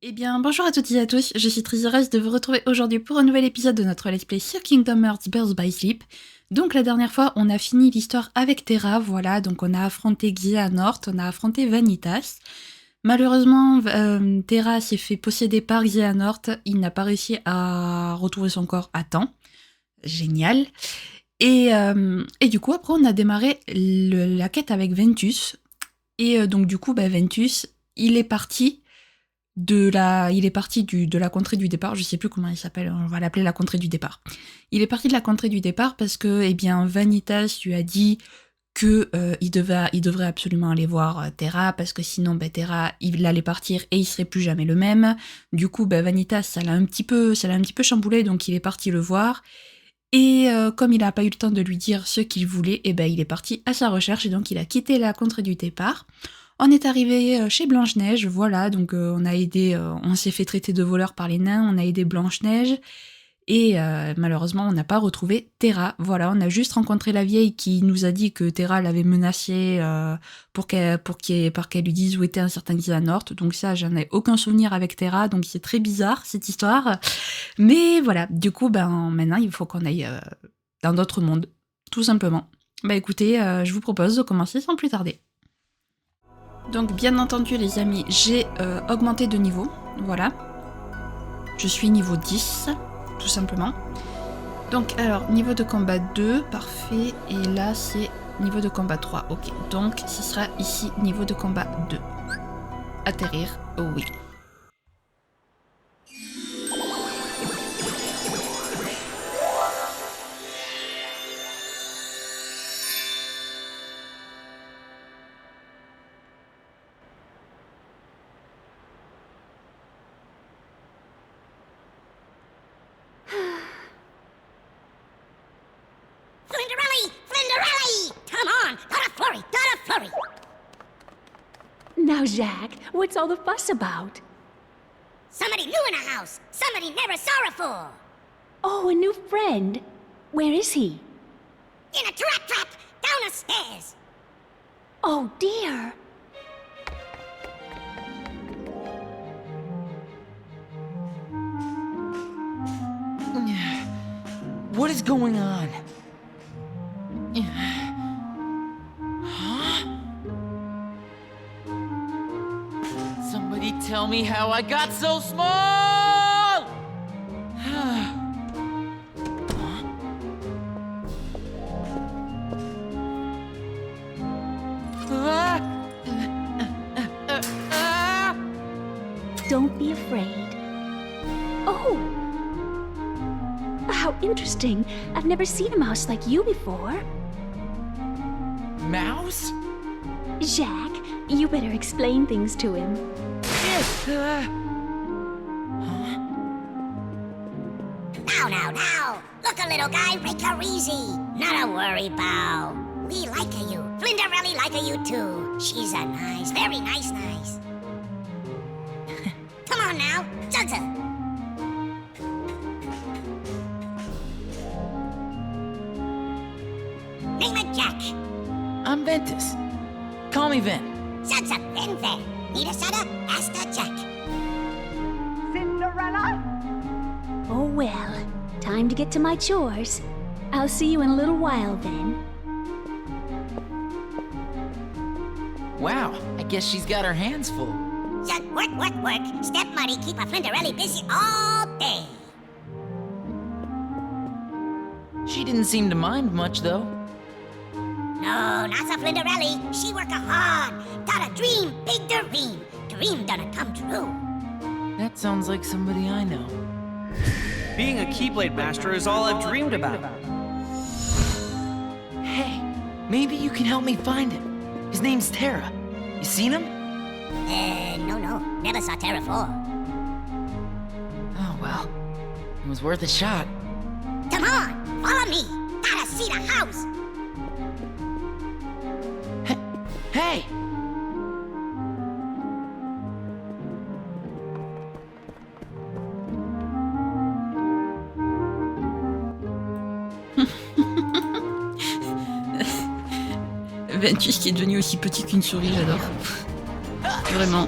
Eh bien, bonjour à toutes et à tous, je suis très heureuse de vous retrouver aujourd'hui pour un nouvel épisode de notre Let's Play sur Kingdom Hearts Birth by Sleep. Donc la dernière fois, on a fini l'histoire avec Terra, voilà, donc on a affronté Xehanort, on a affronté Vanitas. Malheureusement, Terra s'est fait posséder par Xehanort, il n'a pas réussi à retrouver son corps à temps. Génial. Et du coup, après, on a démarré la quête avec Ventus. Et donc du coup, Ventus, il est parti de la contrée du départ, je sais plus comment il s'appelle, on va l'appeler la contrée du départ. Il est parti de la contrée du départ parce que, Vanitas lui a dit que il devrait absolument aller voir Terra, parce que sinon, Terra, il allait partir et il serait plus jamais le même. Du coup, Vanitas, ça l'a un petit peu chamboulé, donc il est parti le voir. Et comme il n'a pas eu le temps de lui dire ce qu'il voulait, il est parti à sa recherche, et donc il a quitté la contrée du départ. On est arrivé chez Blanche-Neige, voilà, donc on s'est fait traiter de voleurs par les nains, on a aidé Blanche-Neige, et malheureusement on n'a pas retrouvé Terra. Voilà, on a juste rencontré la vieille qui nous a dit que Terra l'avait menacée pour qu'elle lui dise où était un certain Xehanort, donc ça j'en ai aucun souvenir avec Terra, donc c'est très bizarre cette histoire. Mais voilà, du coup maintenant il faut qu'on aille dans d'autres mondes, tout simplement. Écoutez, je vous propose de commencer sans plus tarder. Donc bien entendu les amis, j'ai augmenté de niveau, voilà. Je suis niveau 10, tout simplement. Donc alors, niveau de combat 2, parfait. Et là c'est niveau de combat 3, ok. Donc ce sera ici niveau de combat 2. Atterrir, oui. Now, Jack, what's all the fuss about? Somebody new in the house! Somebody never saw before! Oh, a new friend. Where is he? In a trap down the stairs! Oh, dear. What is going on? Huh? Somebody tell me how I got so small! Don't be afraid. Oh! How interesting. I've never seen a mouse like you before. Mouse? Jack, you better explain things to him. Now! Look a little guy, break her easy! Not a worry, Bow. We like you. Flinderelli like you too. She's a nice, very nice. Come on now, Jugger! Name it Jack. I'm Ventus. Call me Ven. Such a Ven. Need a soda? Ask the Jack. Cinderella? Oh, well. Time to get to my chores. I'll see you in a little while, then. Wow, I guess she's got her hands full. Just work. Step Muddy keep a Flinderelli busy all day. She didn't seem to mind much, though. No, not so Flinderelli. She work hard. Got a dream, big dream. Dream done come true. That sounds like somebody I know. Being a Keyblade Master is all I've dreamed about. Hey, maybe you can help me find him. His name's Terra. You seen him? No. Never saw Terra 4. Oh, well. It was worth a shot. Come on, follow me. Gotta see the house. Hey! Ventus qui est devenu aussi petit qu'une souris, j'adore. Vraiment.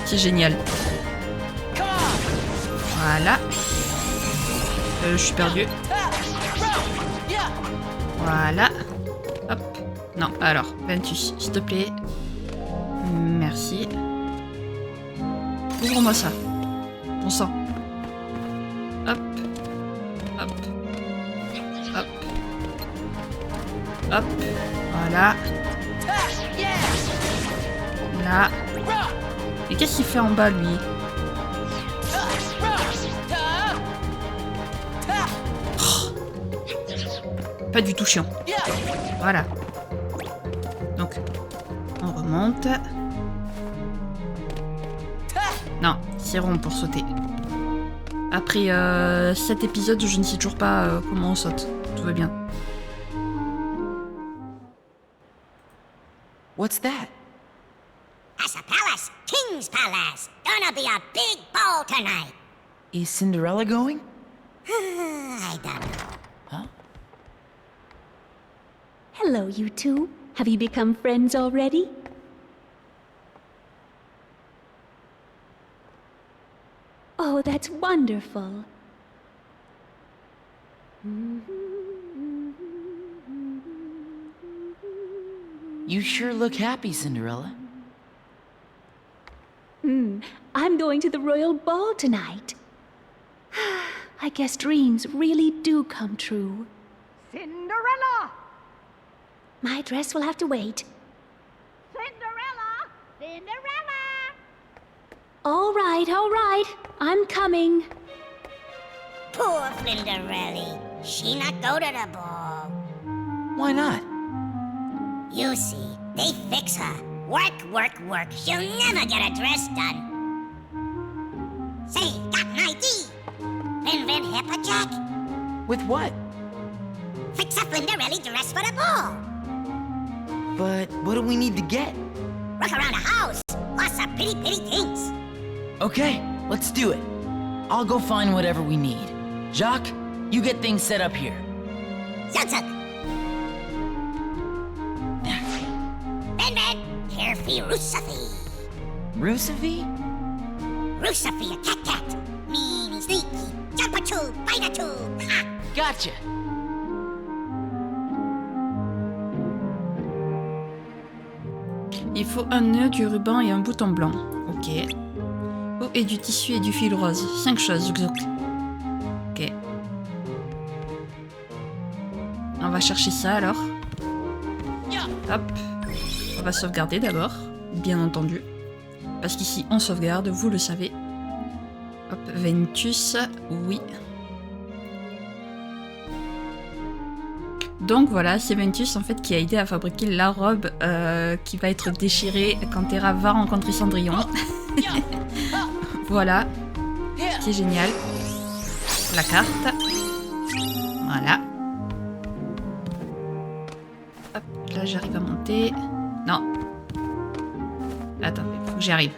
C'est génial. Voilà. Je suis perdu. Voilà. Hop. Non, alors, Ventus, s'il te plaît. Merci. Ouvre-moi ça. Bon sang. Hop. Hop. Hop. Hop. Voilà. Là. Et qu'est-ce qu'il fait en bas, lui? Pas du tout chiant. Voilà. Donc, on remonte. Non, c'est rond pour sauter. Après cet épisode, je ne sais toujours pas comment on saute. Tout va bien. What's that? That's a palace. King's palace. Gonna be a big ball tonight. Is Cinderella going? I don't know. Huh? Hello, you two. Have you become friends already? Oh, that's wonderful. You sure look happy, Cinderella. I'm going to the royal ball tonight. I guess dreams really do come true. Cinderella! My dress will have to wait. Cinderella! Cinderella! All right. I'm coming. Poor Flinderelli. She not go to the ball. Why not? You see, they fix her. Work. She'll never get a dress done. Say, got an idea. Invent Hipperjack. With what? Fix a Flinderelli dress for the ball. But what do we need to get? Look around the house. Lots of pretty things. Okay, let's do it. I'll go find whatever we need. Jacques, you get things set up here. Zug. Ben, here for Rusafi. Rusafi? Rusafi, a cat. Meany, sneaky. Jump a two, bite a two. Ha! Gotcha. Il faut un nœud, du ruban et un bouton blanc. Ok. Oh, et du tissu et du fil rose. 5 choses. Ok. On va chercher ça alors. Hop. On va sauvegarder d'abord, bien entendu. Parce qu'ici on sauvegarde, vous le savez. Hop, Ventus, oui. Donc voilà, c'est Ventus en fait qui a aidé à fabriquer la robe qui va être déchirée quand Terra va rencontrer Cendrillon. Voilà, c'est génial. La carte. Voilà. Hop, là j'arrive à monter. Non. Attendez, faut que j'y arrive.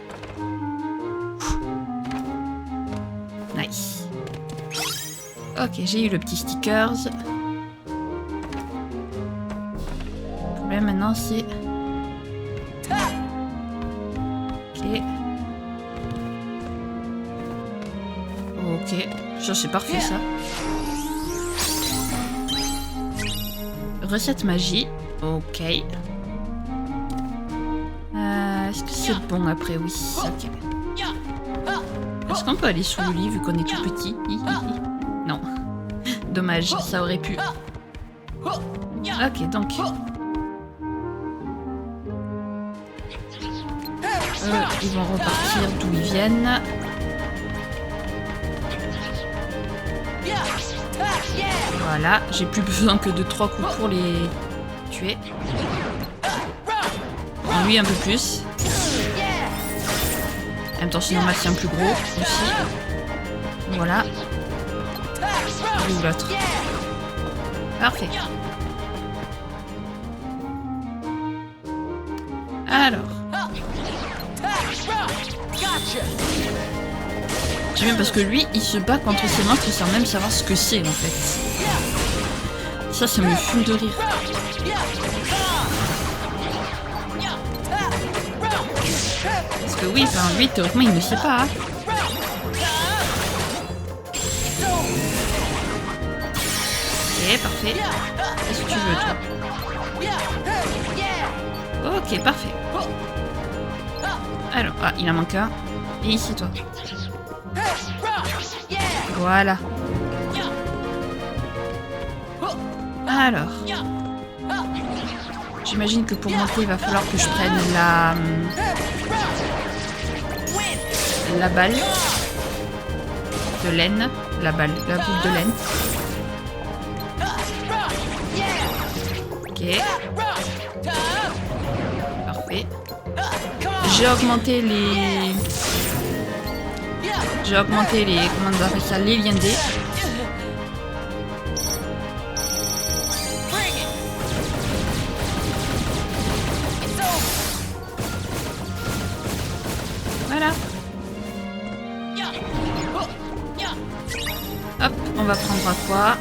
Nice. Ok, j'ai eu le petit stickers. Le problème maintenant c'est... Ok. Ok, ça c'est parfait ça. Recette magie. Ok. Est-ce que c'est bon après? Oui. Ok. Est-ce qu'on peut aller sous le lit vu qu'on est tout petit? Non. Dommage, ça aurait pu. Ok, donc. Ils vont repartir d'où ils viennent. Voilà, j'ai plus besoin que de 3 coups pour les tuer. Bon, lui un peu plus. En même temps, sinon, ma tient plus gros aussi. Voilà. Ou l'autre. Parfait. Alors. J'aime bien parce que lui, il se bat contre ses monstres sans même savoir ce que c'est en fait. Ça me fume de rire. Parce que oui, enfin, lui, théoriquement, il ne sait pas. Hein. Ok, parfait. Qu'est-ce que tu veux, toi? Ok, parfait. Alors, ah, il en manque un. Et ici, toi. Voilà. Alors. J'imagine que pour monter, il va falloir que je prenne la balle de laine. La boule de laine. Ok. Parfait. J'ai augmenté les... Comment on appelle ça? Les liendés. Voilà. Hop, on va prendre quoi?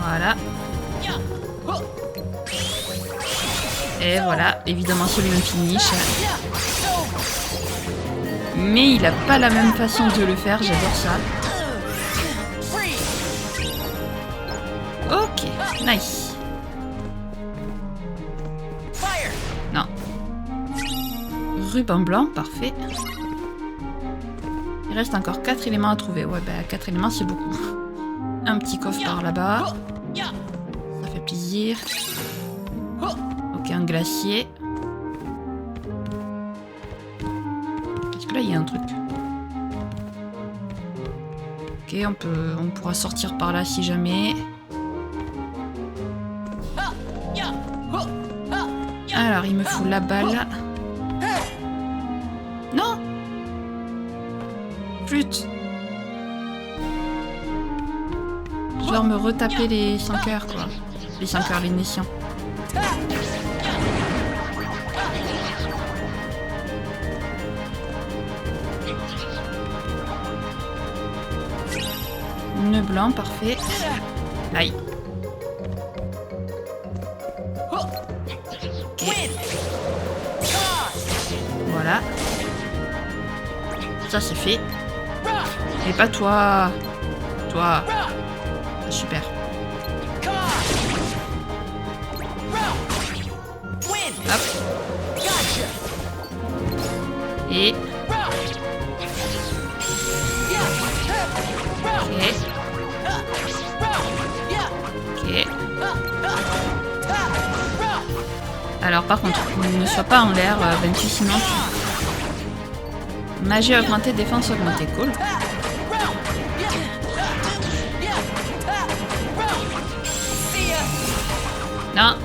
Voilà. Et voilà, évidemment sur le même finish. Mais il a pas la même façon de le faire, j'adore ça. Ok, nice. Non. Ruban blanc, parfait. Il reste encore 4 éléments à trouver. Ouais, bah 4 éléments, c'est beaucoup. Un petit coffre par là-bas. Ça fait plaisir. Ok, un glacier. Est-ce que là, il y a un truc? Ok, on pourra sortir par là si jamais. Alors, il me faut la balle. Non! Flûte! Je vais me retaper les 5 heures, quoi. Les 5 heures, les nations. Nœud blanc, parfait. Aïe. Okay. Voilà. Ça, c'est fait. Et pas toi. Toi. Super. Hop. Et... Ok. Ok. Alors par contre, ne sois pas en l'air, Bentu, sinon tu... Magie augmentée, défense augmentée, cool. Non,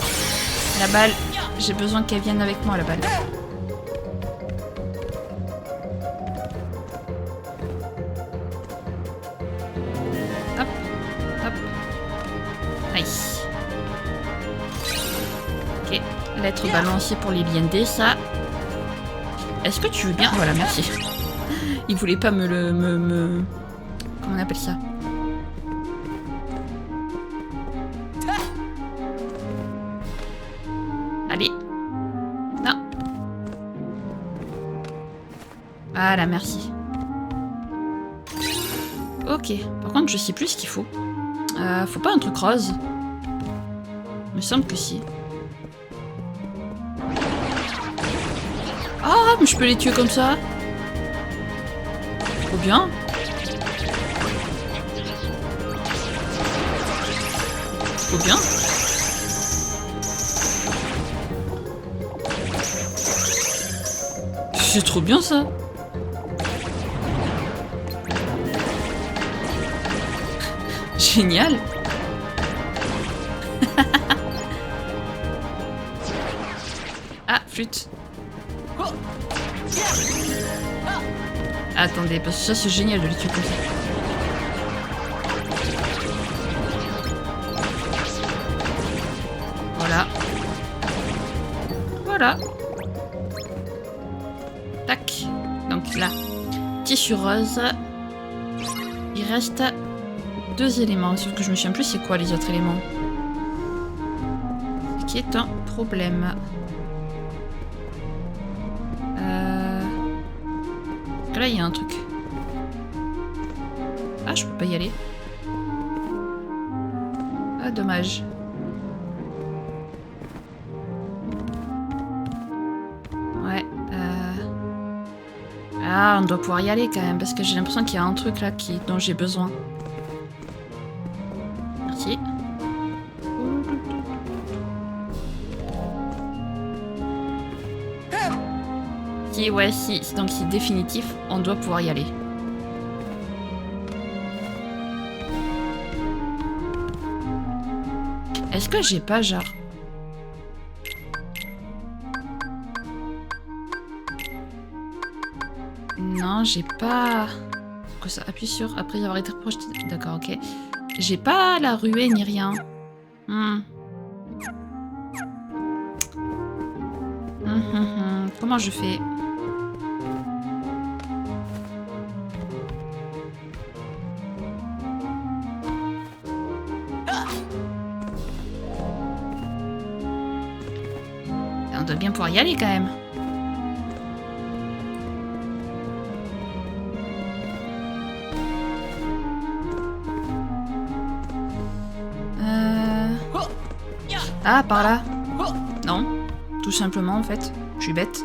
la balle, j'ai besoin qu'elle vienne avec moi, la balle. Hop, hop. Nice. Ok, lettre balancier pour les liendés, ça. Est-ce que tu veux bien... Voilà, merci. Il voulait pas me le... Comment on appelle ça? Allez. Non. Voilà, merci. Ok. Par contre, je sais plus ce qu'il faut. Faut pas un truc rose? Il me semble que si. Ah, mais je peux les tuer comme ça? Trop bien. Trop bien. C'est trop bien ça. Génial. Ah, flûte. Attendez, parce que ça c'est génial de les tuer comme ça. Voilà. Voilà. Tac. Donc là, tissu rose. Il reste 2 éléments, sauf que je me souviens plus c'est quoi les autres éléments. Ce qui est un problème. Là, il y a un truc. Ah, je peux pas y aller. Ah, dommage. Ouais. Ah, on doit pouvoir y aller quand même, parce que j'ai l'impression qu'il y a un truc là dont j'ai besoin. Merci. Si, ouais, si. Donc, c'est définitif, on doit pouvoir y aller. Est-ce que j'ai pas genre... Non, j'ai pas... Que ça appuie sur après y avoir été projeté. D'accord, ok. J'ai pas la ruée ni rien. Comment je fais? On doit bien pouvoir y aller quand même. Ah, par là. Non, tout simplement en fait. Je suis bête.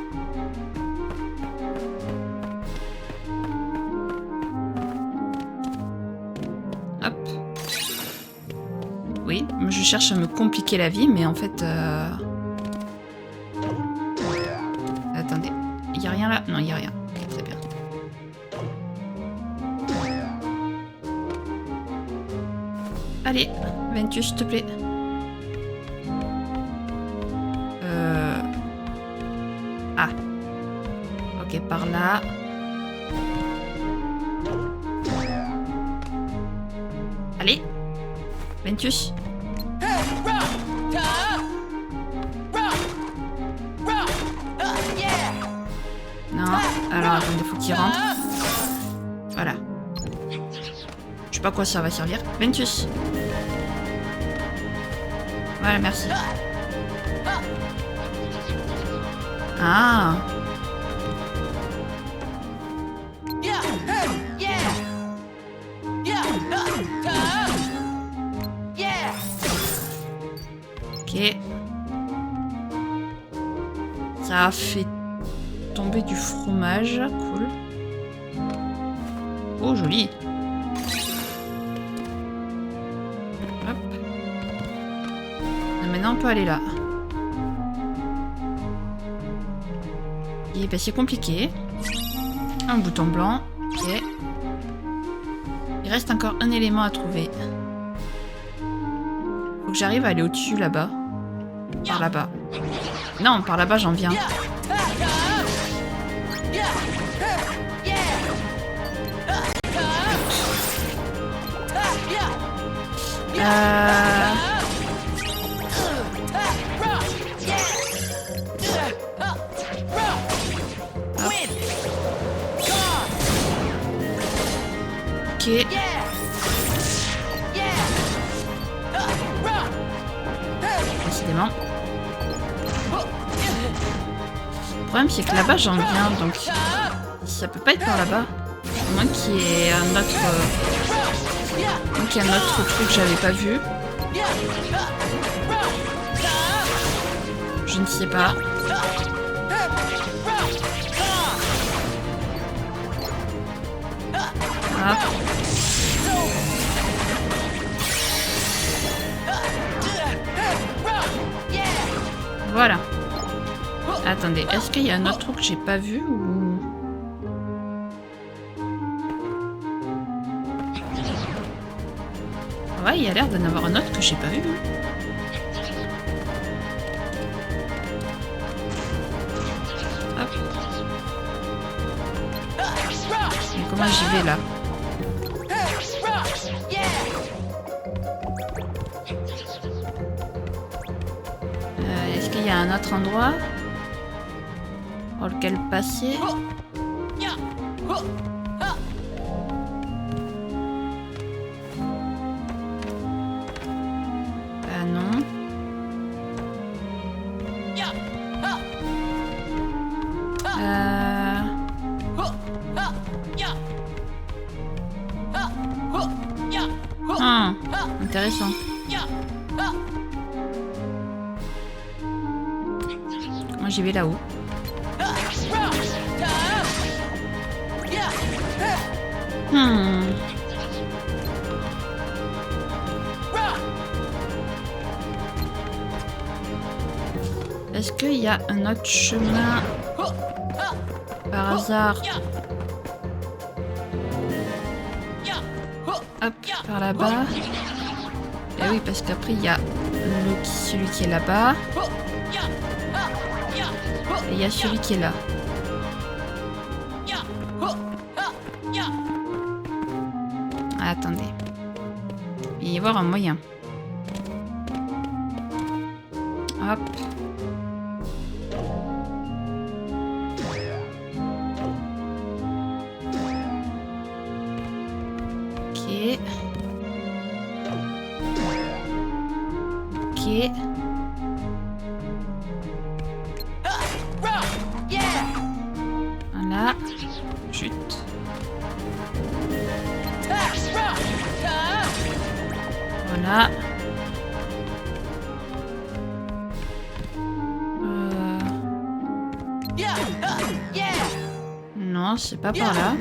Hop. Oui, je cherche à me compliquer la vie, mais en fait... Attendez, il y a rien là? Non, il y a rien. Ok, très bien. Allez, Ventus, s'il te plaît. Ah. Ok, par là. Allez. Ventus. Non. Alors, attendez, faut qu'il rentre. Voilà. Je sais pas à quoi ça va servir. Ventus. Voilà, merci. Ah. Ok. Ça a fait tomber du fromage. Cool. Oh, joli. Hop. Et maintenant, on peut aller là. Et ben, c'est compliqué. Un bouton blanc. Ok. Il reste encore un élément à trouver. Faut que j'arrive à aller au-dessus là-bas. Par là-bas. Non, par là-bas j'en viens. Ok. Décidément. Le problème c'est que là-bas j'en viens, donc ça peut pas être par là-bas. À moins qu'il y ait un autre... Donc il y a un autre truc que j'avais pas vu. Je ne sais pas. Hop. Voilà. Attendez, est-ce qu'il y a un autre truc que j'ai pas vu ou... Ouais, il y a l'air d'en avoir un autre que j'ai pas vu. Hop. Mais comment j'y vais là? Est-ce qu'il y a un autre endroit par lequel passer? Intéressant. Moi j'y vais là-haut. Est-ce qu'il y a un autre chemin par hasard? Hop, par là-bas. Eh oui, parce qu'après il y a celui qui est là-bas. Et il y a celui qui est là. Ah, attendez. Il va y avoir un moyen. Hop. Ok. Ok. Voilà. Chute. Voilà. Non, c'est pas par là.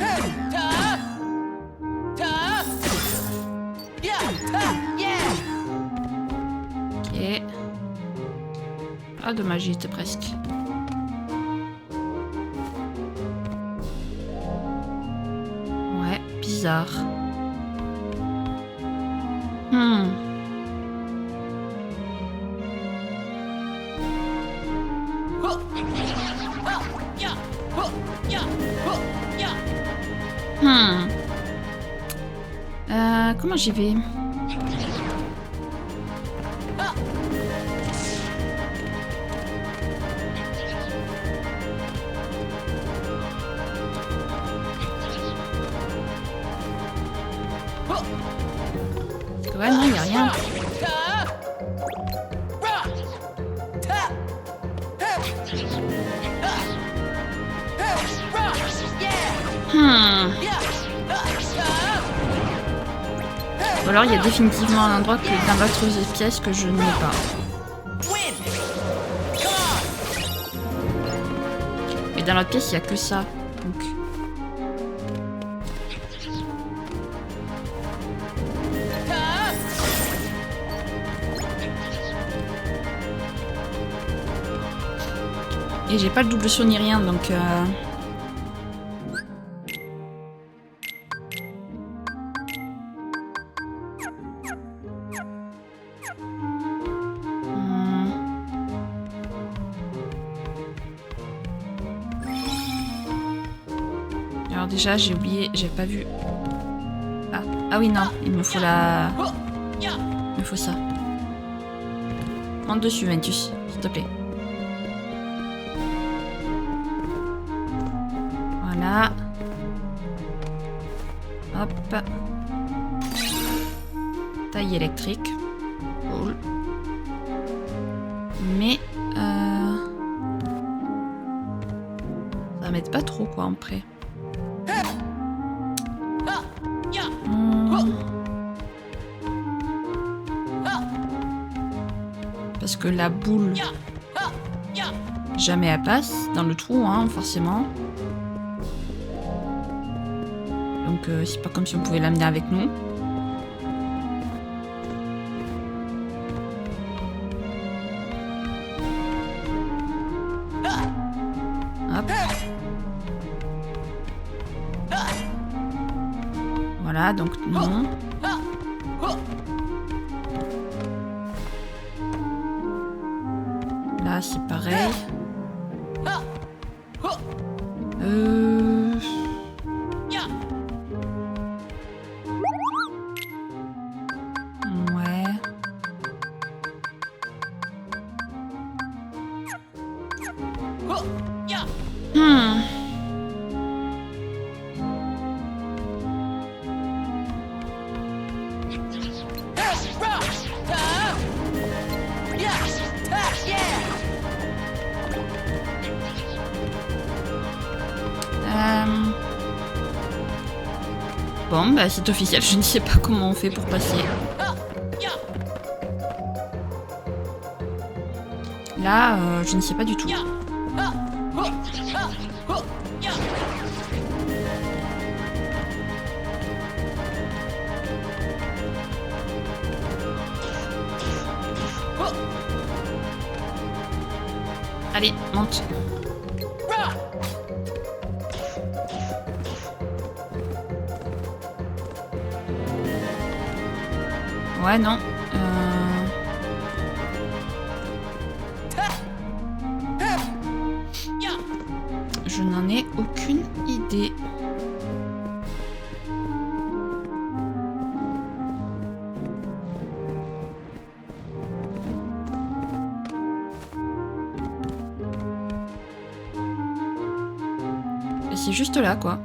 Ok. Ah, dommage, j'y étais presque. Ouais, bizarre. Comment j'y vais? Ouais, non, il n'y a rien. Ou alors il y a définitivement un endroit dans l'autre pièce que je n'ai pas. Mais dans l'autre pièce il n'y a que ça. Donc... Et j'ai pas le double saut ni rien donc... Alors déjà j'ai oublié, j'ai pas vu... Ah oui non, il me faut la... Il me faut ça. Monte dessus Ventus, s'il te plaît. Voilà. Hop. Taille électrique. Cool. Mais... ça m'aide pas trop quoi en prêt. Parce que la boule, jamais elle passe dans le trou, hein, forcément. Donc c'est pas comme si on pouvait l'amener avec nous. Hop. Voilà, donc non. Là, c'est pareil. Ouais. Bon, bah c'est officiel, je ne sais pas comment on fait pour passer. Là, je ne sais pas du tout. Allez, monte. Ouais, non. Je n'en ai aucune idée. Et c'est juste là, quoi.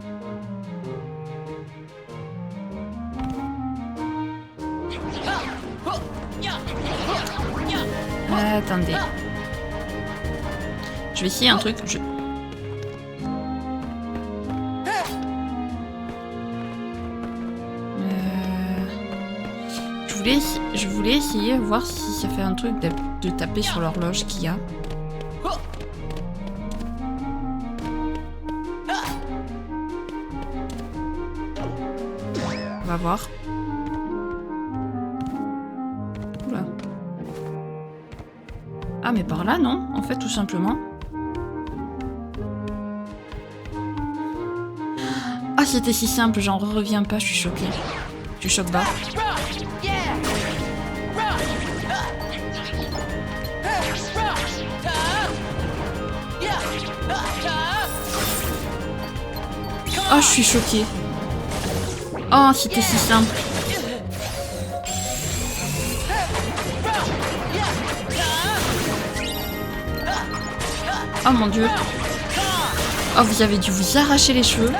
Attendez. Je vais essayer un truc. Je voulais essayer voir si ça fait un truc de taper sur l'horloge qu'il y a. On va voir. Oula. Ah mais par là non, en fait tout simplement. Ah c'était si simple, j'en reviens pas, je suis choquée. Tu choques pas. Oh, je suis choquée. Oh, c'était si simple. Oh mon dieu. Oh, vous avez dû vous arracher les cheveux.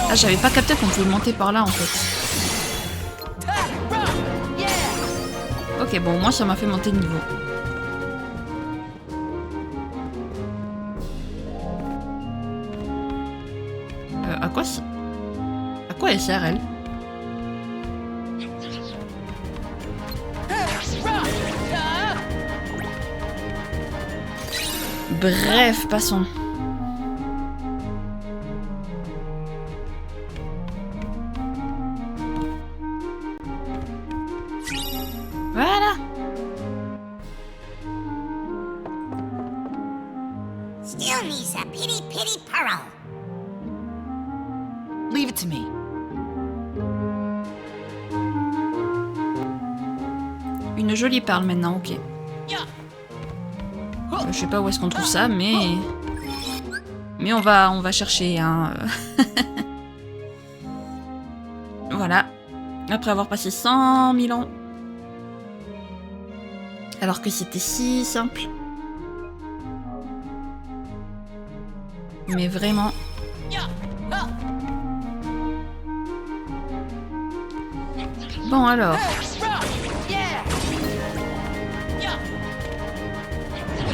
Ah, j'avais pas capté qu'on pouvait monter par là en fait. Ok, bon, moi ça m'a fait monter de niveau. À quoi elle sert, elle? Bref, passons. Voilà. Still needs a pity pearl. Leave it to me. Une jolie perle maintenant, ok. Je sais pas où est-ce qu'on trouve ça, mais on va chercher. Hein. Voilà. Après avoir passé 100 000 ans. Alors que c'était si simple. Mais vraiment. Bon alors.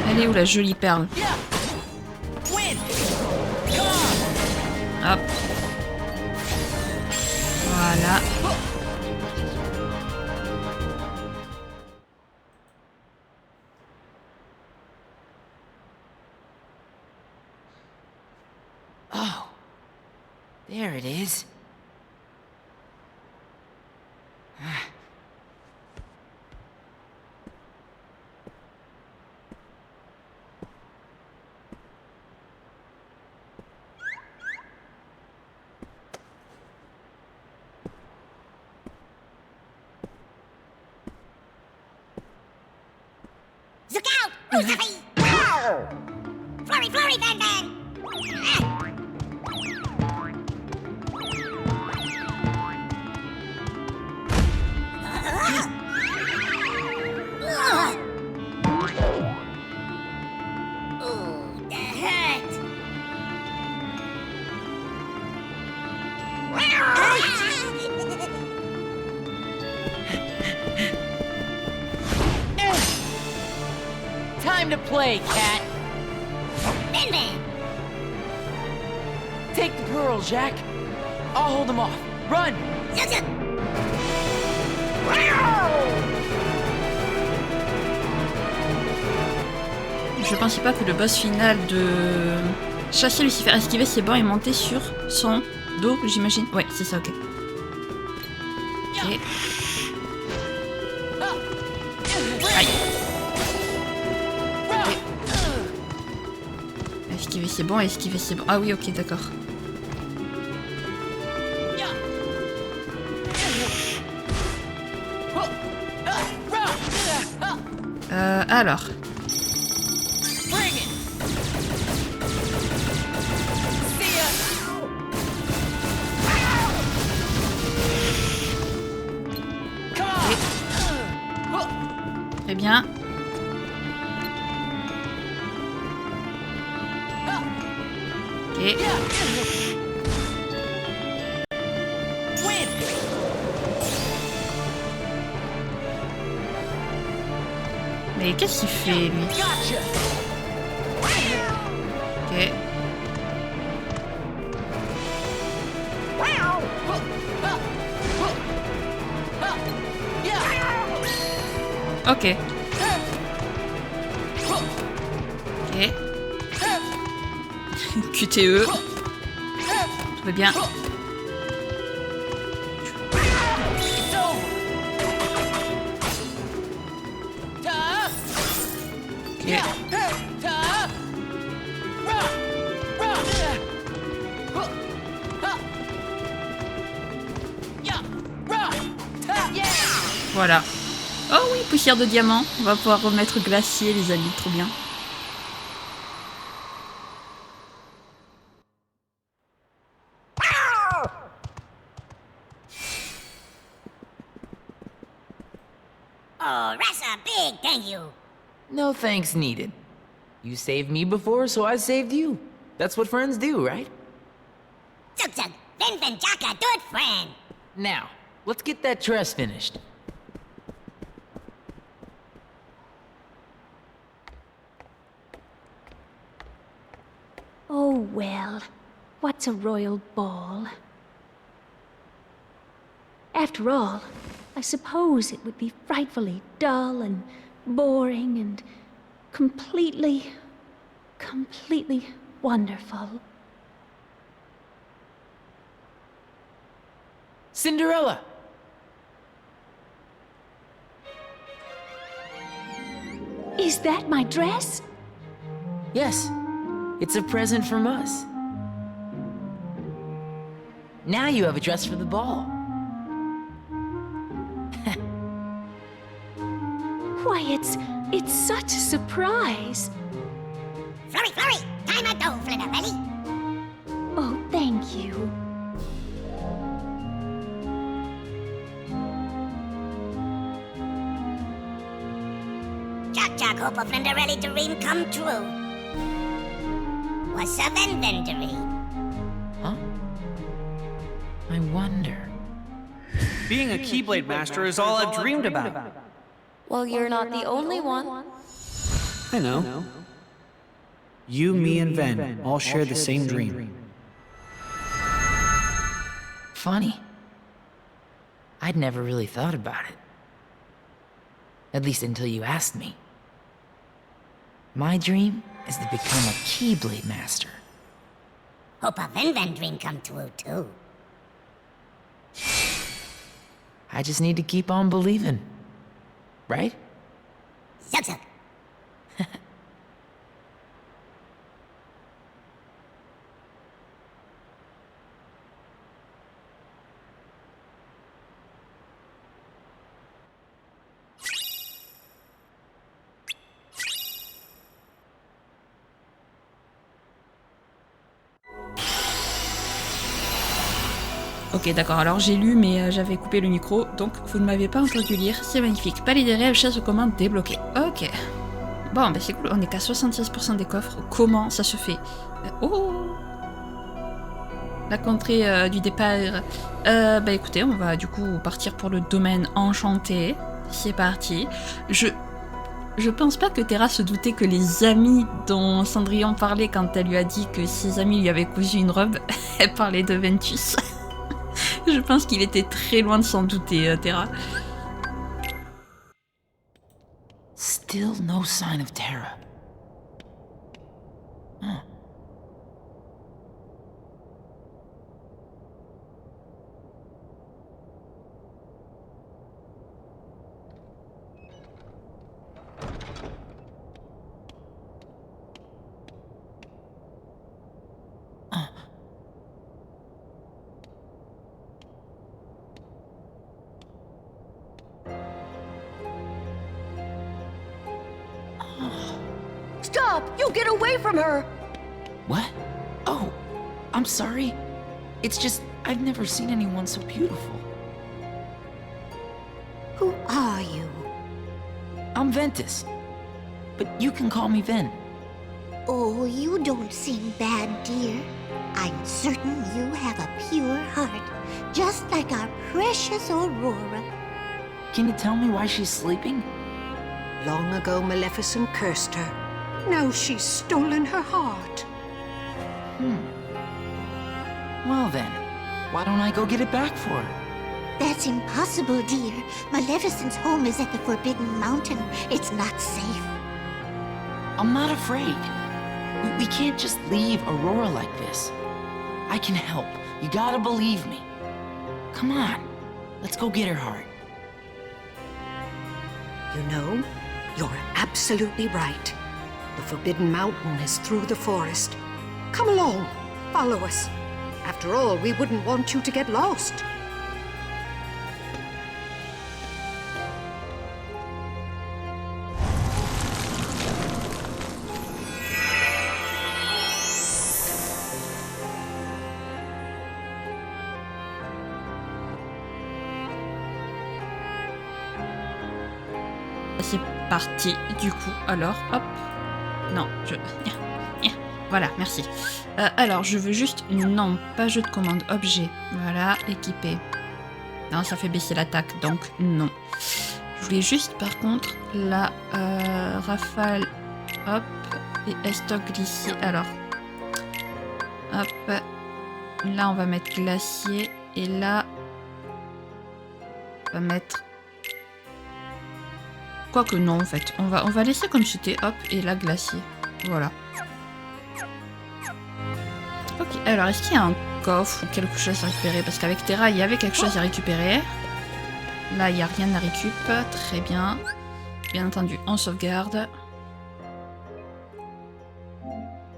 Elle est où la jolie perle? Hop. Voilà. Oh, there it is. Look out! Flurry, flurry, bang, bang! Ooh, that hurt! Time to play, cat. Bin Bin! Take the pearls, Jack. I'll hold them off. Run! Zip, zip! Je pensais pas que le boss final de chasser Lucifer, esquiver ses bords et monter sur son dos, j'imagine. Ouais, c'est ça, ok. Ok. Aïe. Ok. Esquiver c'est bon, esquiver c'est bon. Ah oui, ok, d'accord. Alors. Très bien. Ok. Mais qu'est-ce qu'il fait, lui? Ok. Ok. Ok. QTE. Tout va bien. Ok. Voilà. Oh oui, poussière de diamant. On va pouvoir remettre glacier, les amis. Trop bien. Oh, Ressa, big thank you. No thanks needed. You saved me before, so I saved you. That's what friends do, right? Zug Zug, Vin Jaka, good friend. Now, let's get that dress finished. Oh, well, what's a royal ball? After all, I suppose it would be frightfully dull and boring and completely wonderful. Cinderella! Is that my dress? Yes, it's a present from us. Now you have a dress for the ball. Why, it's such a surprise. Flurry, flurry, time a dough, Flitterelli. Oh, thank you. Jack, hope a Flitterelli dream come true. What's a Vin dream? Huh? I wonder. Being a Keyblade Master is all I've dreamed about. Well, you're not the only one. I know. You, me, and Ven all share the same dream. Funny. I'd never really thought about it. At least until you asked me. My dream is to become a Keyblade Master. Hope a Vin dream come true, too. I just need to keep on believing. Right? Zug Zug. Ok, d'accord, alors j'ai lu, mais j'avais coupé le micro, donc vous ne m'avez pas entendu lire. C'est magnifique. Palais des rêves, chasse aux commandes débloquée. Ok. Bon, bah c'est cool, on est qu'à 76% des coffres. Comment ça se fait? Oh, la contrée du départ. Bah écoutez, on va du coup partir pour le domaine enchanté. C'est parti. Je pense pas que Terra se doutait que les amis dont Cendrillon parlait quand elle lui a dit que ses amis lui avaient cousu une robe, elle parlait de Ventus. Je pense qu'il était très loin de s'en douter, Terra. Still no sign of Terra. Huh. Stop! You get away from her! What? Oh, I'm sorry. It's just, I've never seen anyone so beautiful. Who are you? I'm Ventus. But you can call me Ven. Oh, you don't seem bad, dear. I'm certain you have a pure heart, just like our precious Aurora. Can you tell me why she's sleeping? Long ago, Maleficent cursed her. Now she's stolen her heart. Well then, why don't I go get it back for her? That's impossible, dear. Maleficent's home is at the Forbidden Mountain. It's not safe. I'm not afraid. We can't just leave Aurora like this. I can help. You gotta believe me. Come on, let's go get her heart. You know, you're absolutely right. The Forbidden Mountain is through the forest. Come along, follow us. After all, we wouldn't want you to get lost. C'est parti, du coup. Alors, hop. Non, voilà, merci. Alors, je veux juste... Non, pas jeu de commande. Objet. Voilà, équipé. Non, ça fait baisser l'attaque, donc non. Je voulais juste, par contre, la rafale... Hop. Et estoc glacier. Alors. Hop. Là, on va mettre glacier. Et là... On va mettre... Quoique non, en fait. On va laisser comme c'était. Hop. Et là, glacier. Voilà. Ok. Alors, est-ce qu'il y a un coffre ou quelque chose à récupérer? Parce qu'avec Terra, il y avait quelque chose à récupérer. Là, il n'y a rien à récup. Très bien. Bien entendu, on sauvegarde.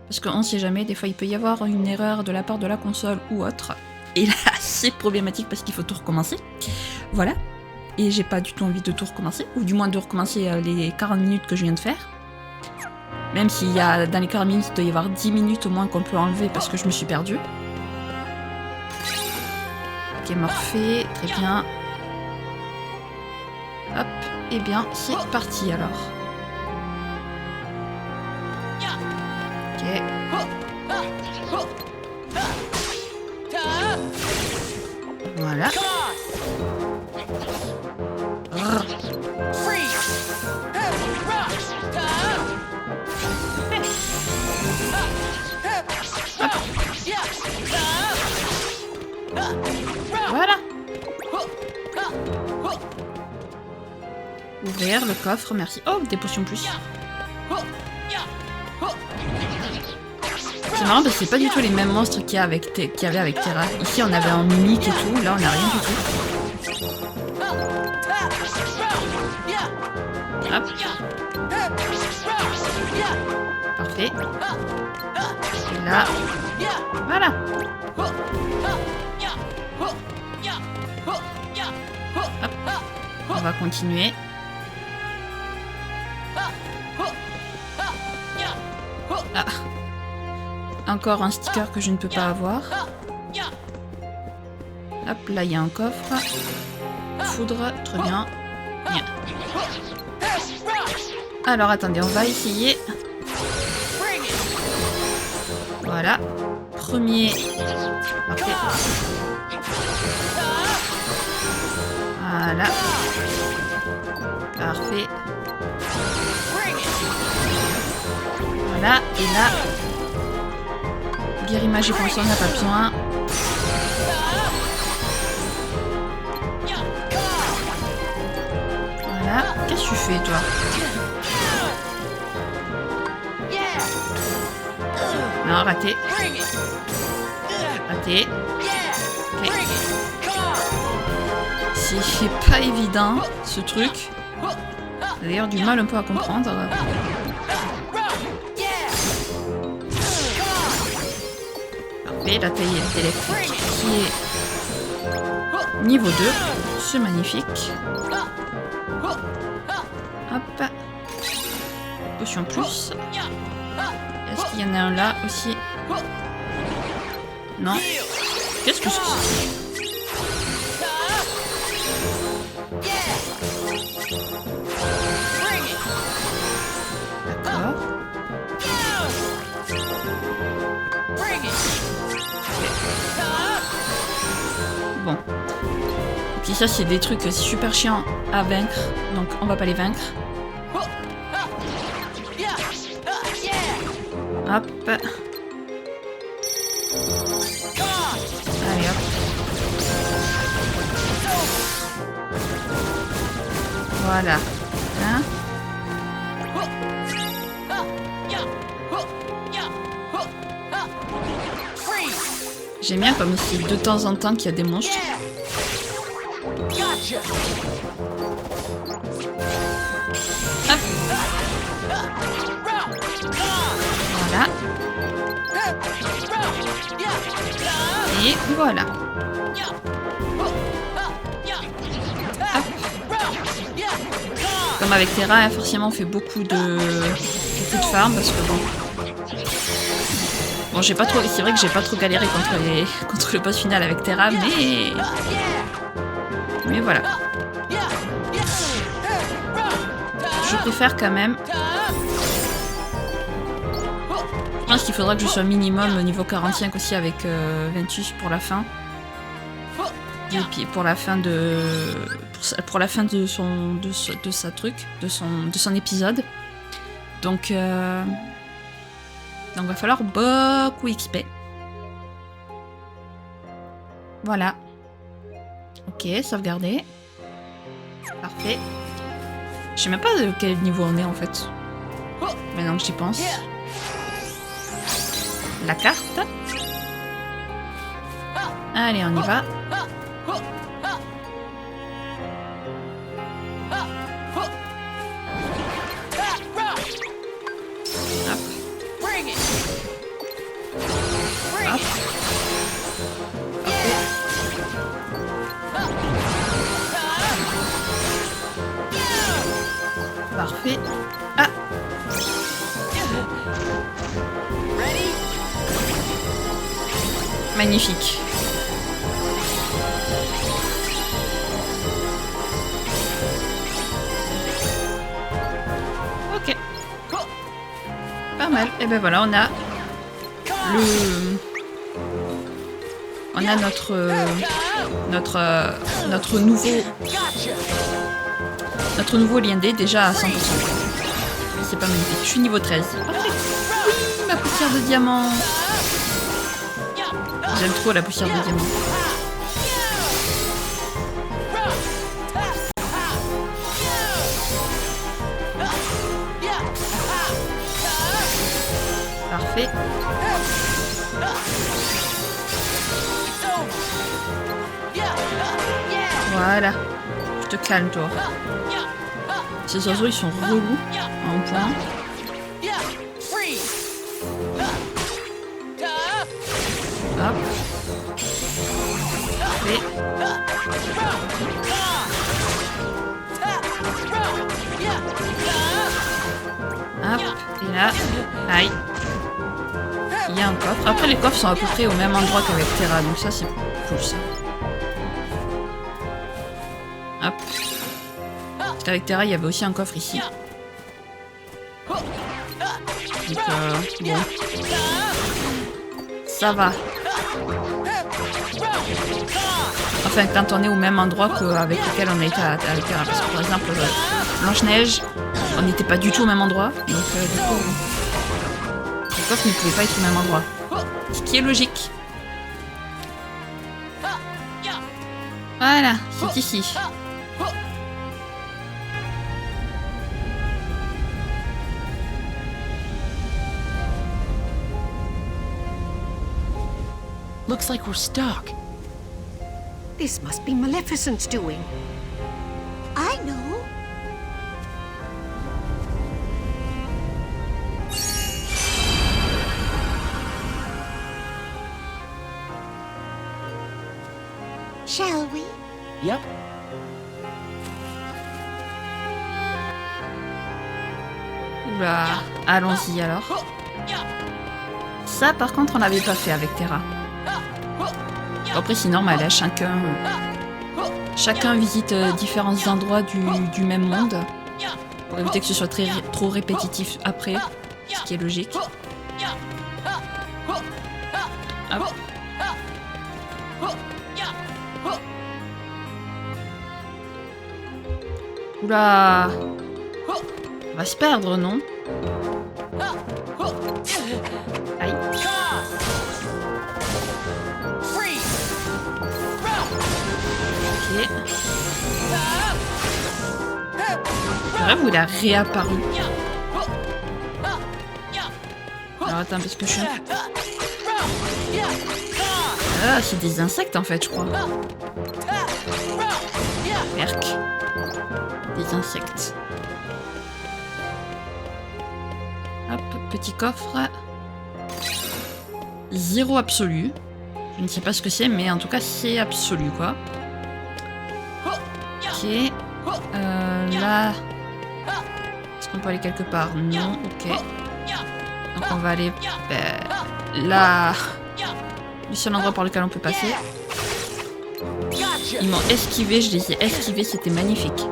Parce qu'on ne sait jamais. Des fois, il peut y avoir une erreur de la part de la console ou autre. Et là, c'est problématique parce qu'il faut tout recommencer. Voilà. Et j'ai pas du tout envie de tout recommencer, ou du moins de recommencer les 40 minutes que je viens de faire. Même s'il y a, dans les 40 minutes, il doit y avoir 10 minutes au moins qu'on peut enlever parce que je me suis perdue. Ok, Morphée, très bien. Hop, et bien, c'est parti alors. Ok. Voilà. Voilà. Ouvrir le coffre, merci. Oh, des potions plus. C'est marrant parce que c'est pas du tout les mêmes monstres qu'il y avait avec Terra. Ici on avait un mimique et tout, là on a rien du tout. Hop. Parfait. Et là. Voilà. Hop. On va continuer. Ah. Encore un sticker que je ne peux pas avoir. Hop, là il y a un coffre. Foudre, très bien. Bien. Alors attendez, on va essayer. Voilà. Premier. Parfait. Voilà. Parfait. Voilà. Et là. Guérimage et poinçon, on n'a pas besoin. Voilà. Qu'est-ce que tu fais, toi? Non, raté. Raté. Ok. C'est pas évident, ce truc. J'ai d'ailleurs du mal un peu à comprendre. Parfait, la taille électrique qui est niveau 2. C'est magnifique. Hop. Potion plus. Est-ce qu'il y en a un là aussi? Non. Qu'est-ce que c'est? D'accord. Bon. Ok, ça c'est des trucs super chiants à vaincre, donc on va pas les vaincre. Hop. Allez hop. Voilà. Hein? J'aime bien comme c'est de temps en temps qu'il y a des monstres. Hop. Voilà. Et voilà. Hop. Comme avec Terra, hein, forcément on fait beaucoup de farm parce que bon. Bon, j'ai pas trop. C'est vrai que j'ai pas trop galéré contre le boss final avec Terra, mais voilà. Je préfère quand même. Je pense qu'il faudra que je sois minimum au niveau 45 aussi avec Ventus pour la fin. Et puis pour la fin de son épisode. Donc va falloir beaucoup XP. Voilà. Ok, sauvegarder. Parfait. Je sais même pas de quel niveau on est en fait. Maintenant que j'y pense. La carte. Allez, on y va. Parfait. Ah! Magnifique. Ok. Pas mal. Et ben voilà, on a notre nouveau lien D déjà à 100%. C'est pas magnifique. Je suis niveau 13. Parfait. Oui, ma poussière de diamant. J'aime trop la poussière de diamant. Parfait. Voilà. Je te calme, toi. Ces oiseaux, ils sont relous en point. Hop. Et... hop. Et là. Aïe. Il y a un coffre. Après, les coffres sont à peu près au même endroit qu'avec Terra, donc ça, c'est cool, ça. Hop. Parce qu'avec Terra, il y avait aussi un coffre ici. Donc, bon. Ça va. Enfin, quand on est au même endroit qu'avec lequel on a été avec Terra. Parce que, par exemple, Blanche-Neige, on n'était pas du tout au même endroit. Donc, du coup, les coffres ne pouvaient pas être au même endroit. Ce qui est logique. Voilà, c'est ici. Looks like we're stuck. This must be Maleficent's doing. I know. Shall we? Yep. Oula, allons-y alors. Ça par contre on l'avait pas fait avec Terra. Après c'est normal, hein, chacun visite différents endroits du même monde. Pour éviter que ce soit trop répétitif après, ce qui est logique. Hop. Oula, on va se perdre, non? Aïe. Ok. C'est vrai, où il a réapparu. Alors attends, parce que je suis... Ah, c'est des insectes en fait, je crois. Merc. Des insectes. Hop, petit coffre. 0 absolu. Je ne sais pas ce que c'est, mais en tout cas, c'est absolu, quoi. Ok. Là... Est-ce qu'on peut aller quelque part? Non, ok. Donc on va aller... là... Le seul endroit par lequel on peut passer. Ils m'ont esquivé, je les ai esquivés, c'était magnifique.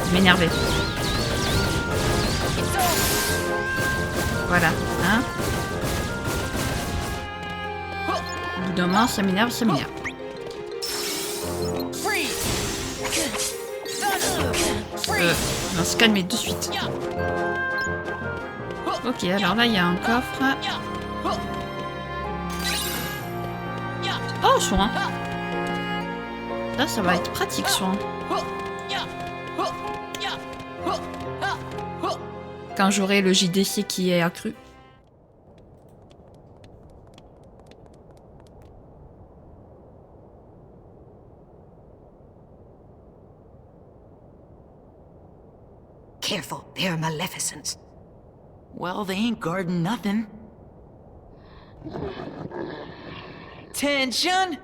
Je m'énervais. Voilà, hein. Au bout d'un moment, ça m'énerve, ça m'énerve. On va se calmer de suite. Ok, alors là, il y a un coffre. Oh, soin. Ça va être pratique, soin. Quand j'aurai le JDC qui est accru. Careful, they're Maleficent's. Well, they ain't guarding nothing. Tension!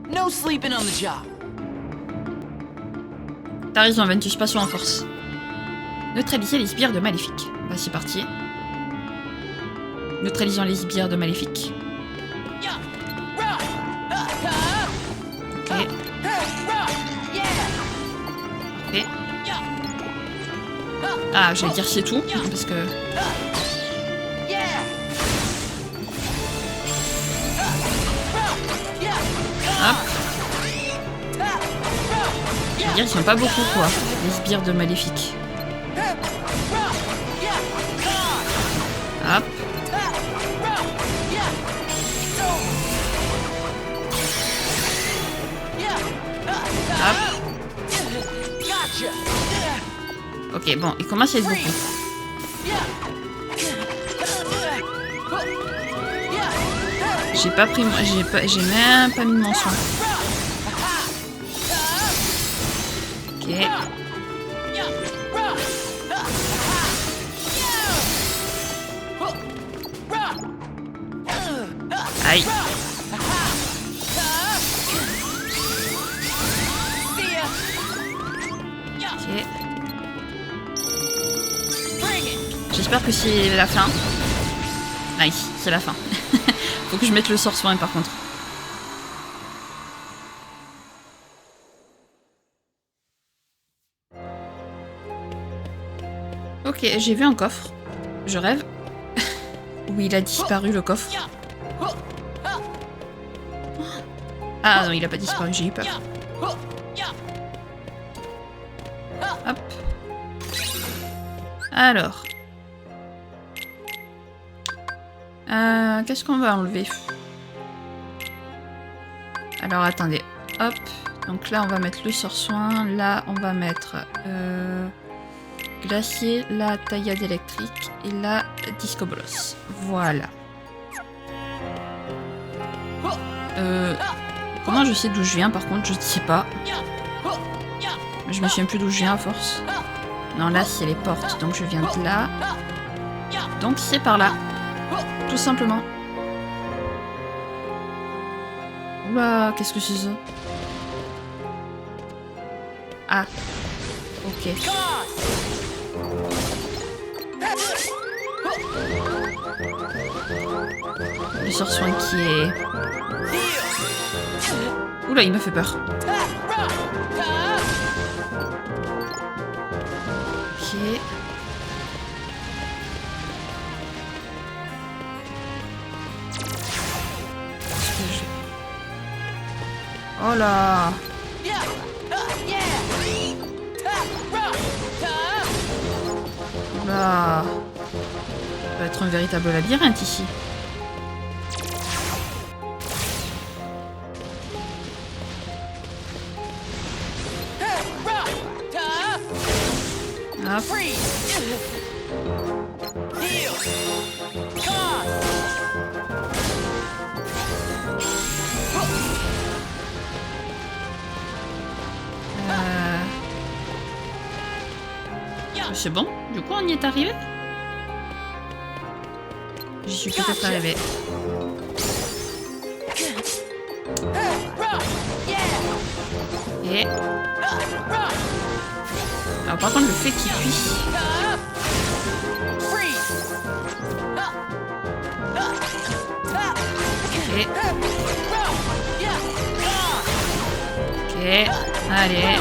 No sleeping on the job. T'as raison, Ventus, passons en force. Neutraliser les sbires de Maléfique. Bah, c'est parti. Neutralisons les sbires de Maléfique. Ok. Parfait. Ah, j'allais dire c'est tout, parce que... Hop. Je veux dire, ils sont pas beaucoup, quoi, les sbires de Maléfique. Hop. Hop. Ok, bon, il commence à être beaucoup. J'ai pas pris... J'ai même pas mis mon soin. Ok. Aïe. Ok. J'espère que c'est la fin. Nice, c'est la fin. Faut que je mette le sort soin par contre. Ok, j'ai vu un coffre. Je rêve. Où il a disparu le coffre. Ah non, il a pas disparu, j'ai eu peur. Hop. Alors. Qu'est-ce qu'on va enlever? Alors attendez. Hop. Donc là on va mettre le sort soin. Là on va mettre glacier, la taillade électrique et la disco-bolos. Voilà. Comment je sais d'où je viens par contre, je ne sais pas. Je me souviens plus d'où je viens à force. Non, là c'est les portes, donc je viens de là. Donc c'est par là. Tout simplement. Oula, qu'est-ce que c'est ça? Ah. Ok. Le sort soin qui est... Oula, il me fait peur. Ok. Oh là! Oula! Ça va être un véritable labyrinthe ici. Hop. C'est bon, du coup on y est arrivé. J'y suis peut-être arrivé. Et... Alors par contre le fait qu'il puisse... Ok. Ok. Allez.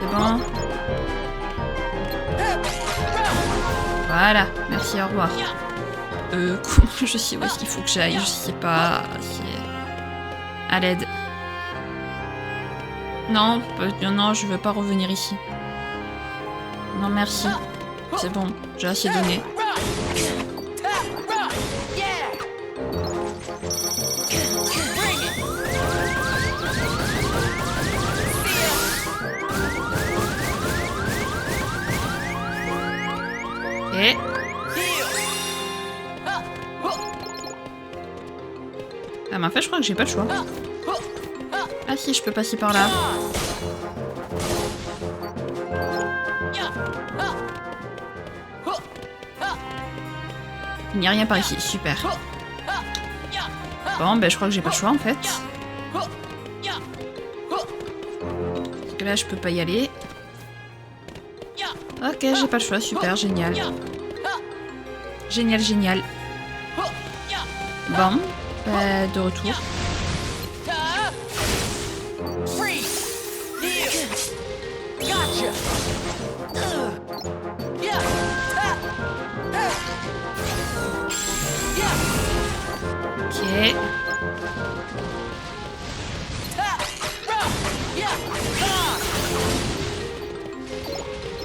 C'est bon. Voilà. Merci, au revoir. Comment je sais où est-ce qu'il faut que j'aille? Je sais pas. À l'aide. Non, non, je veux pas revenir ici. Non, merci. C'est bon, j'ai assez donné. Et... Ah mais en fait je crois que j'ai pas le choix. Ah si, je peux passer par là. Il n'y a rien par ici, super. Bon ben je crois que j'ai pas le choix en fait. Parce que là je peux pas y aller. Ok, j'ai pas le choix, super, génial. Génial. Bon, bah, de retour. Ok.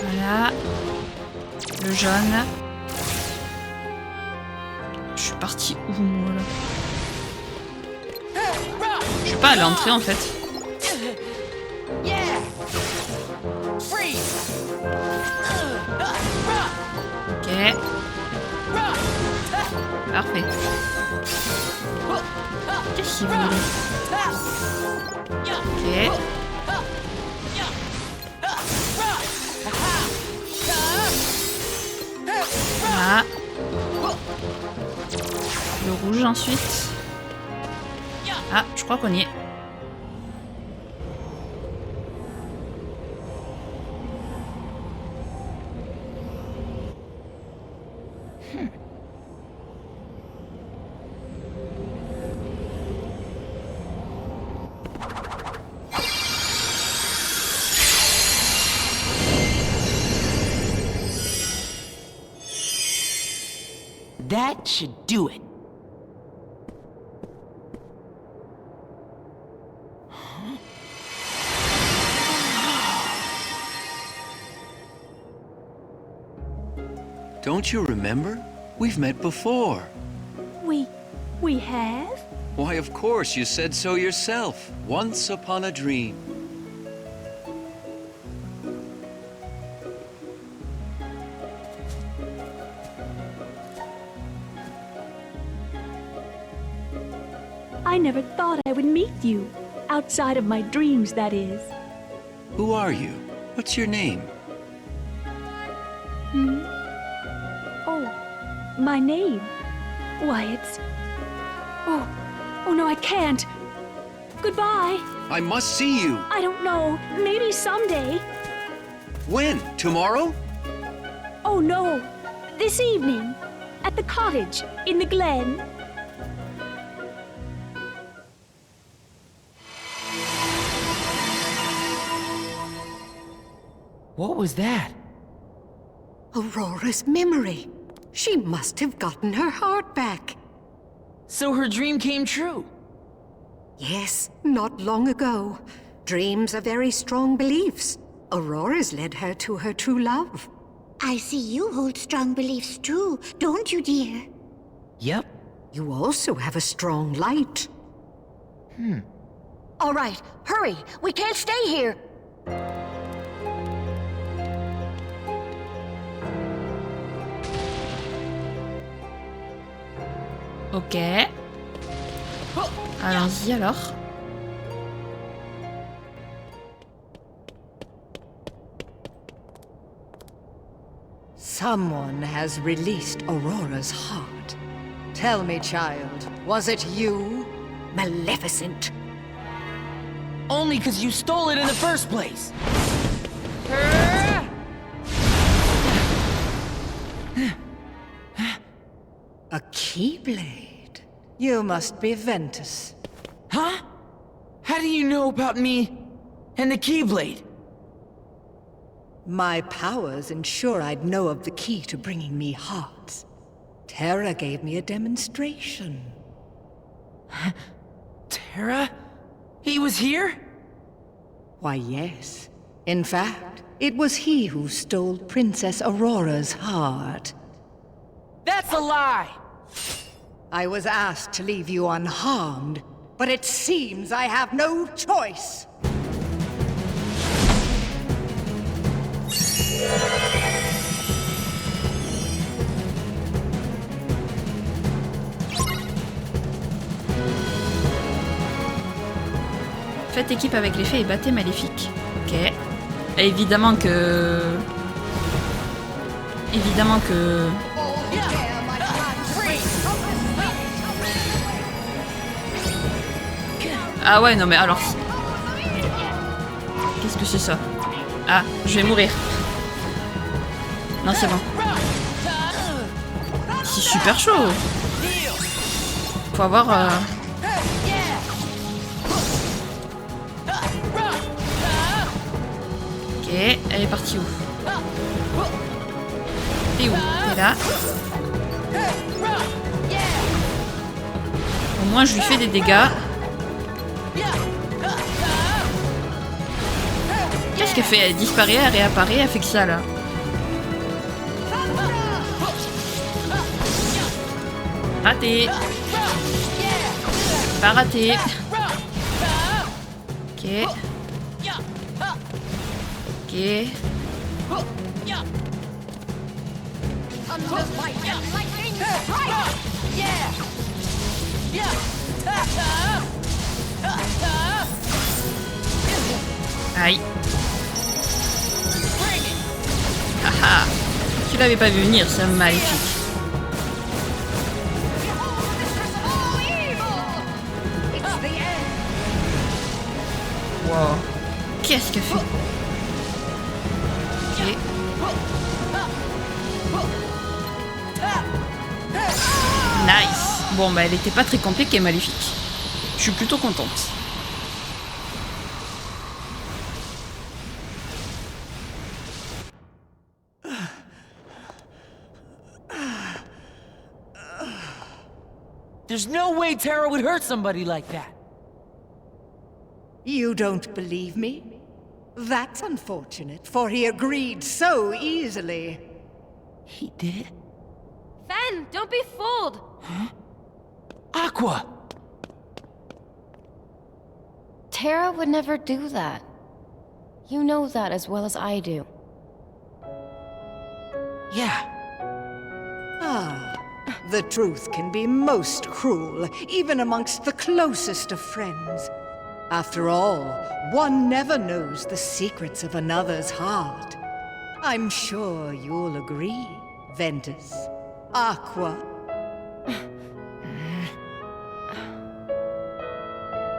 Voilà. Le jaune. Je suis partie où, moi, là? Je suis pas à l'entrée, en fait. Ok. Parfait. Qu'est-ce qu'il veut? Ok. Voilà. Le rouge ensuite. Ah, je crois qu'on y est. That should do it. Don't you remember? We've met before. We have? Why, of course, you said so yourself. Once upon a dream. I never thought I would meet you. Outside of my dreams, that is. Who are you? What's your name? Oh, my name? Why, it's... Oh no, I can't. Goodbye. I must see you. I don't know. Maybe someday. When? Tomorrow? Oh no. This evening. At the cottage in the glen. What was that? Aurora's memory. She must have gotten her heart back. So her dream came true. Yes, not long ago. Dreams are very strong beliefs. Aurora's led her to her true love. I see you hold strong beliefs too, don't you, dear? Yep. You also have a strong light. All right, hurry. We can't stay here. Ok. Allons-y alors. Someone has released Aurora's heart. Tell me, child, was it you? Maleficent. Only because you stole it in the first place. A Keyblade. You must be Ventus. Huh? How do you know about me and the Keyblade? My powers ensure I'd know of the key to bringing me hearts. Terra gave me a demonstration. Terra? He was here? Why, yes. In fact, it was he who stole Princess Aurora's heart. That's a lie! I was asked to leave you unharmed, but it seems I have no choice. Faites équipe avec les fées et battez Maléfique. Ok. Et évidemment que... Ah ouais, non mais alors... Qu'est-ce que c'est ça? Ah, je vais mourir. Non, c'est bon. C'est super chaud. Faut avoir... Ok, elle est partie où? T'es où? T'es là. Au moins, je lui fais des dégâts. Qu'est-ce qu'elle fait? Elle disparaît, elle réapparaît, elle fait que ça là. Raté. Pas raté. Ok. Ok. Aïe. Haha. Tu l'avais pas vu venir, c'est magnifique. Wow. Qu'est-ce qu'elle fait? Ok. Nice. Bon, bah elle était pas très compliquée, Maléfique. Je suis plutôt contente. There's no way Terra would hurt somebody like that. You don't believe me? That's unfortunate, for he agreed so easily. He did? Fen, don't be fooled! Huh? Aqua! Terra would never do that. You know that as well as I do. Yeah. Ah, The truth can be most cruel, even amongst the closest of friends. After all, one never knows the secrets of another's heart. I'm sure you'll agree, Ventus. Aqua.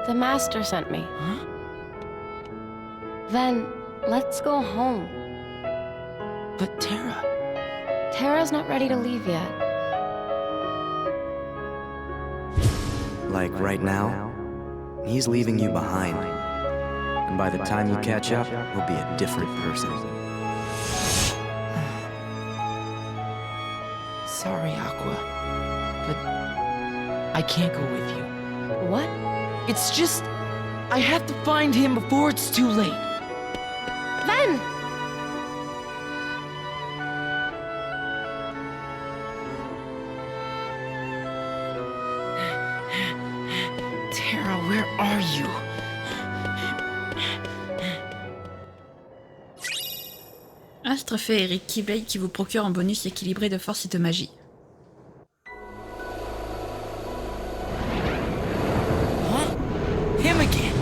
The Master sent me. Huh? Then, let's go home. But Terra... Terra's not ready to leave yet. Like right now, he's leaving you behind. And by the time you catch up, he'll be a different person. Sorry, Aqua. But... I can't go with you. What? It's just... I have to find him before it's too late. Ven! Terra, where are you? Astre féerique Keyblade qui vous procure un bonus équilibré de force et de magie. Huh? Him again!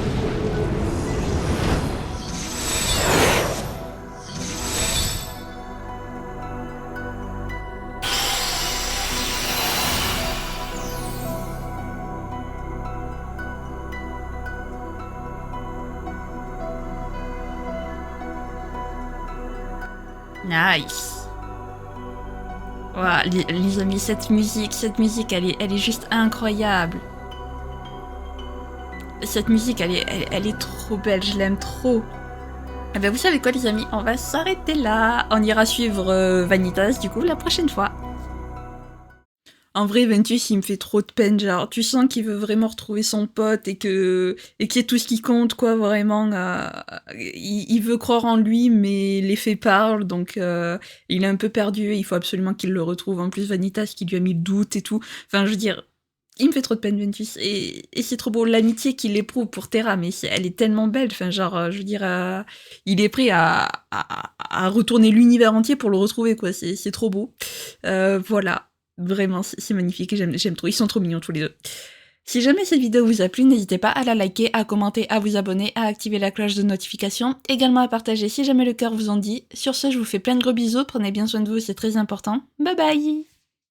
Nice. Ouah, les amis, cette musique, elle est juste incroyable. Cette musique, elle est trop belle, je l'aime trop. Et ben vous savez quoi les amis, on va s'arrêter là. On ira suivre Vanitas du coup la prochaine fois. En vrai, Ventus, il me fait trop de peine, genre, tu sens qu'il veut vraiment retrouver son pote et qu'il y ait tout ce qui compte, quoi, vraiment. Il veut croire en lui, mais les faits parlent, donc il est un peu perdu, il faut absolument qu'il le retrouve. En plus, Vanitas qui lui a mis le doute et tout. Enfin, je veux dire, il me fait trop de peine, Ventus. Et c'est trop beau, l'amitié qu'il éprouve pour Terra, mais elle est tellement belle. Enfin, genre, je veux dire, il est prêt à retourner l'univers entier pour le retrouver, quoi. C'est trop beau. Voilà. Vraiment, c'est magnifique, j'aime trop, ils sont trop mignons tous les deux. Si jamais cette vidéo vous a plu, n'hésitez pas à la liker, à commenter, à vous abonner, à activer la cloche de notification, également à partager si jamais le cœur vous en dit. Sur ce, je vous fais plein de gros bisous, prenez bien soin de vous, c'est très important. Bye bye!